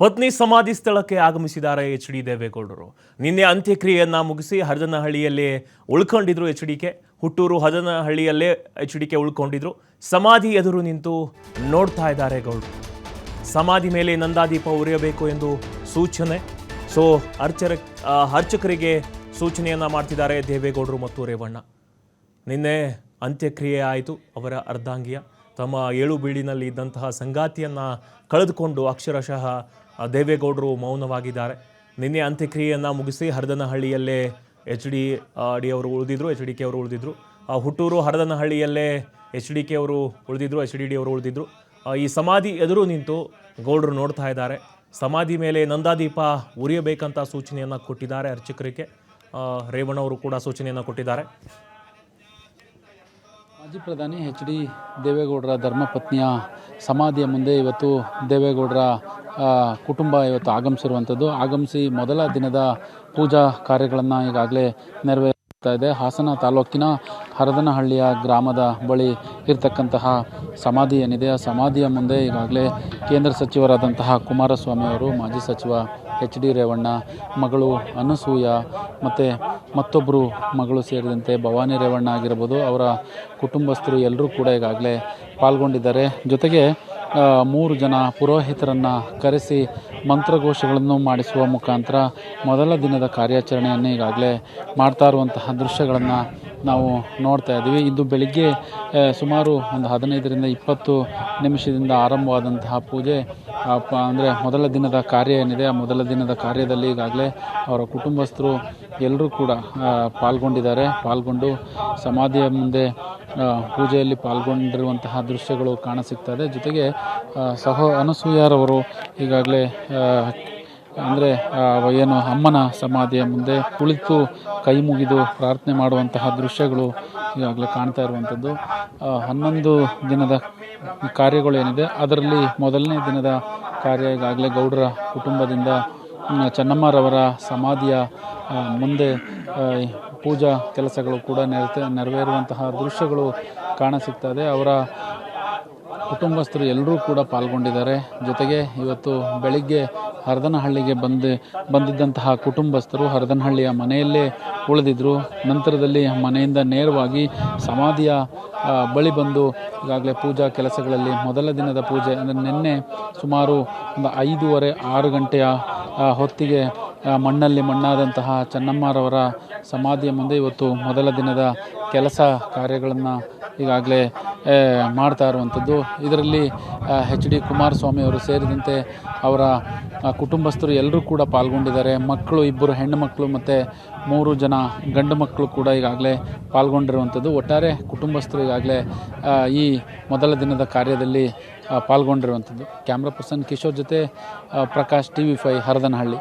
ಪತ್ನಿ ಸಮಾಧಿ ಸ್ಥಳಕ್ಕೆ ಆಗಮಿಸಿದ್ದಾರೆ ಎಚ್.ಡಿ. ದೇವೇಗೌಡರು. ನಿನ್ನೆ ಅಂತ್ಯಕ್ರಿಯೆಯನ್ನ ಮುಗಿಸಿ ಹರದನಹಳ್ಳಿಯಲ್ಲೇ ಉಳ್ಕೊಂಡಿದ್ರು ಎಚ್.ಡಿ.ಕೆ. ಹುಟ್ಟೂರು ಹರದನಹಳ್ಳಿಯಲ್ಲೇ ಎಚ್.ಡಿ.ಕೆ ಉಳ್ಕೊಂಡಿದ್ರು. ಸಮಾಧಿ ಎದುರು ನಿಂತು ನೋಡ್ತಾ ಇದ್ದಾರೆ ಗೌಡರು. ಸಮಾಧಿ ಮೇಲೆ ನಂದಾದೀಪ ಉರಿಯಬೇಕು ಎಂದು ಸೂಚನೆ. ಅರ್ಚಕರಿಗೆ ಸೂಚನೆಯನ್ನ ಮಾಡ್ತಿದ್ದಾರೆ ದೇವೇಗೌಡರು ಮತ್ತು ರೇವಣ್ಣ. ನಿನ್ನೆ ಅಂತ್ಯಕ್ರಿಯೆ ಆಯಿತು. ಅವರ ಅರ್ಧಾಂಗಿಯ ತಮ್ಮ ಏಳು ಬೀಳಿನಲ್ಲಿ ಇದ್ದಂತಹ ಸಂಗಾತಿಯನ್ನು ಕಳೆದುಕೊಂಡು ಅಕ್ಷರಶಃ ದೇವೇಗೌಡರು ಮೌನವಾಗಿದ್ದಾರೆ. ನಿನ್ನೆ ಅಂತ್ಯಕ್ರಿಯೆಯನ್ನು ಮುಗಿಸಿ ಹರದನಹಳ್ಳಿಯಲ್ಲೇ ಎಚ್.ಡಿ. ಅವರು ಉಳಿದಿದ್ರು, ಎಚ್.ಡಿ.ಕೆ ಅವರು ಉಳಿದಿದ್ರು. ಹುಟ್ಟೂರು ಹರದನಹಳ್ಳಿಯಲ್ಲೇ ಎಚ್.ಡಿ.ಕೆ ಅವರು ಉಳಿದಿದ್ರು, ಎಚ್.ಡಿ.ಡಿ ಅವರು ಉಳಿದಿದ್ರು. ಈ ಸಮಾಧಿ ಎದುರು ನಿಂತು ಗೌಡರು ನೋಡ್ತಾ ಇದ್ದಾರೆ. ಸಮಾಧಿ ಮೇಲೆ ನಂದಾದೀಪ ಉರಿಯಬೇಕಂತ ಸೂಚನೆಯನ್ನು ಕೊಟ್ಟಿದ್ದಾರೆ ಅರ್ಚಕರಿಗೆ. ರೇವಣ್ಣವರು ಕೂಡ ಸೂಚನೆಯನ್ನು ಕೊಟ್ಟಿದ್ದಾರೆ. ಮಾಜಿ ಪ್ರಧಾನಿ ಎಚ್.ಡಿ. ದೇವೇಗೌಡರ ಧರ್ಮಪತ್ನಿಯ ಸಮಾಧಿಯ ಮುಂದೆ ಇವತ್ತು ದೇವೇಗೌಡರ ಕುಟುಂಬ ಇವತ್ತು ಆಗಮಿಸಿ ಮೊದಲ ದಿನದ ಪೂಜಾ ಕಾರ್ಯಗಳನ್ನು ಈಗಾಗಲೇ ನೆರವೇರಿಸ್ತಾ ಇದೆ. ಹಾಸನ ತಾಲೂಕಿನ ಹರದನಹಳ್ಳಿಯ ಗ್ರಾಮದ ಬಳಿ ಇರತಕ್ಕಂತಹ ಸಮಾಧಿ ಏನಿದೆ, ಆ ಸಮಾಧಿಯ ಮುಂದೆ ಈಗಾಗಲೇ ಕೇಂದ್ರ ಸಚಿವರಾದಂತಹ ಕುಮಾರಸ್ವಾಮಿ ಅವರು, ಮಾಜಿ ಸಚಿವ ಎಚ್.ಡಿ. ರೇವಣ್ಣ, ಮಗಳು ಅನಸೂಯ ಮತ್ತು ಮತ್ತೊಬ್ಬರು ಮಗಳು ಸೇರಿದಂತೆ ಭವಾನಿ ರೇವಣ್ಣ ಆಗಿರ್ಬೋದು, ಅವರ ಕುಟುಂಬಸ್ಥರು ಎಲ್ಲರೂ ಕೂಡ ಈಗಾಗಲೇ ಪಾಲ್ಗೊಂಡಿದ್ದಾರೆ. ಜೊತೆಗೆ 3 ಜನ ಪುರೋಹಿತರನ್ನು ಕರೆಸಿ ಮಂತ್ರಘೋಷಗಳನ್ನು ಮಾಡಿಸುವ ಮುಖಾಂತರ ಮೊದಲ ದಿನದ ಕಾರ್ಯಾಚರಣೆಯನ್ನು ಈಗಾಗಲೇ ಮಾಡ್ತಾ ಇರುವಂತಹ ದೃಶ್ಯಗಳನ್ನು ನಾವು ನೋಡ್ತಾ ಇದ್ದೀವಿ. ಇದು ಬೆಳಿಗ್ಗೆ ಸುಮಾರು ಒಂದು 15ರಿಂದ 20 ನಿಮಿಷದಿಂದ ಆರಂಭವಾದಂತಹ ಪೂಜೆ ಅಂದರೆ ಮೊದಲ ದಿನದ ಕಾರ್ಯ ಏನಿದೆ, ಆ ಮೊದಲ ದಿನದ ಕಾರ್ಯದಲ್ಲಿ ಈಗಾಗಲೇ ಅವರ ಕುಟುಂಬಸ್ಥರು ಎಲ್ಲರೂ ಕೂಡ ಪಾಲ್ಗೊಂಡು ಸಮಾಧಿಯ ಮುಂದೆ ಪೂಜೆಯಲ್ಲಿ ಪಾಲ್ಗೊಂಡಿರುವಂತಹ ದೃಶ್ಯಗಳು ಕಾಣಸಿಗ್ತದೆ. ಜೊತೆಗೆ ಅನಸೂಯರವರು ಈಗಾಗಲೇ ಅಂದರೆ ಏನು ಅಮ್ಮನ ಸಮಾಧಿಯ ಮುಂದೆ ಕುಳಿತು ಕೈ ಮುಗಿದು ಪ್ರಾರ್ಥನೆ ಮಾಡುವಂತಹ ದೃಶ್ಯಗಳು ಈಗಾಗಲೇ ಕಾಣ್ತಾ ಇರುವಂಥದ್ದು. 11 ದಿನದ ಕಾರ್ಯಗಳು ಏನಿದೆ ಅದರಲ್ಲಿ ಮೊದಲನೇ ದಿನದ ಕಾರ್ಯ ಈಗಾಗಲೇ ಗೌಡರ ಕುಟುಂಬದಿಂದ ಚೆನ್ನಮ್ಮರವರ ಸಮಾಧಿಯ ಮುಂದೆ ಪೂಜಾ ಕೆಲಸಗಳು ಕೂಡ ನೆರವೇರುವಂತಹ ದೃಶ್ಯಗಳು ಕಾಣಸಿಗ್ತದೆ. ಅವರ ಕುಟುಂಬಸ್ಥರು ಎಲ್ಲರೂ ಕೂಡ ಪಾಲ್ಗೊಂಡಿದ್ದಾರೆ. ಜೊತೆಗೆ ಇವತ್ತು ಬೆಳಿಗ್ಗೆ ಹರದನಹಳ್ಳಿಗೆ ಬಂದಿದ್ದಂತಹ ಕುಟುಂಬಸ್ಥರು ಹರದನಹಳ್ಳಿಯ ಮನೆಯಲ್ಲೇ ಉಳಿದಿದ್ದರು. ನಂತರದಲ್ಲಿ ಮನೆಯಿಂದ ನೇರವಾಗಿ ಸಮಾಧಿಯ ಬಳಿ ಬಂದು ಈಗಾಗಲೇ ಪೂಜಾ ಕೆಲಸಗಳಲ್ಲಿ ಮೊದಲ ದಿನದ ಪೂಜೆ ಅಂದರೆ ನಿನ್ನೆ ಸುಮಾರು ಒಂದು 5:30-6 ಗಂಟೆಯ ಹೊತ್ತಿಗೆ ಮಣ್ಣಲ್ಲಿ ಮಣ್ಣಾದಂತಹ ಚೆನ್ನಮ್ಮರವರ ಸಮಾಧಿಯ ಮುಂದೆ ಇವತ್ತು ಮೊದಲ ದಿನದ ಕೆಲಸ ಕಾರ್ಯಗಳನ್ನು ಈಗಾಗಲೇ ಮಾಡ್ತಾ ಇರುವಂಥದ್ದು. ಇದರಲ್ಲಿ ಎಚ್.ಡಿ. ಕುಮಾರಸ್ವಾಮಿ ಅವರು ಸೇರಿದಂತೆ ಅವರ ಕುಟುಂಬಸ್ಥರು ಎಲ್ಲರೂ ಕೂಡ ಪಾಲ್ಗೊಂಡಿದ್ದಾರೆ. ಮಕ್ಕಳು 2 ಹೆಣ್ಣು ಮಕ್ಕಳು ಮತ್ತು 3 ಜನ ಗಂಡು ಮಕ್ಕಳು ಕೂಡ ಈಗಾಗಲೇ ಪಾಲ್ಗೊಂಡಿರುವಂಥದ್ದು. ಒಟ್ಟಾರೆ ಕುಟುಂಬಸ್ಥರು ಈಗಾಗಲೇ ಈ ಮೊದಲ ದಿನದ ಕಾರ್ಯದಲ್ಲಿ ಪಾಲ್ಗೊಂಡಿರುವಂಥದ್ದು. ಕ್ಯಾಮ್ರಾ ಪರ್ಸನ್ ಕಿಶೋರ್ ಜೊತೆ ಪ್ರಕಾಶ್, TV5 ಹರದನಹಳ್ಳಿ.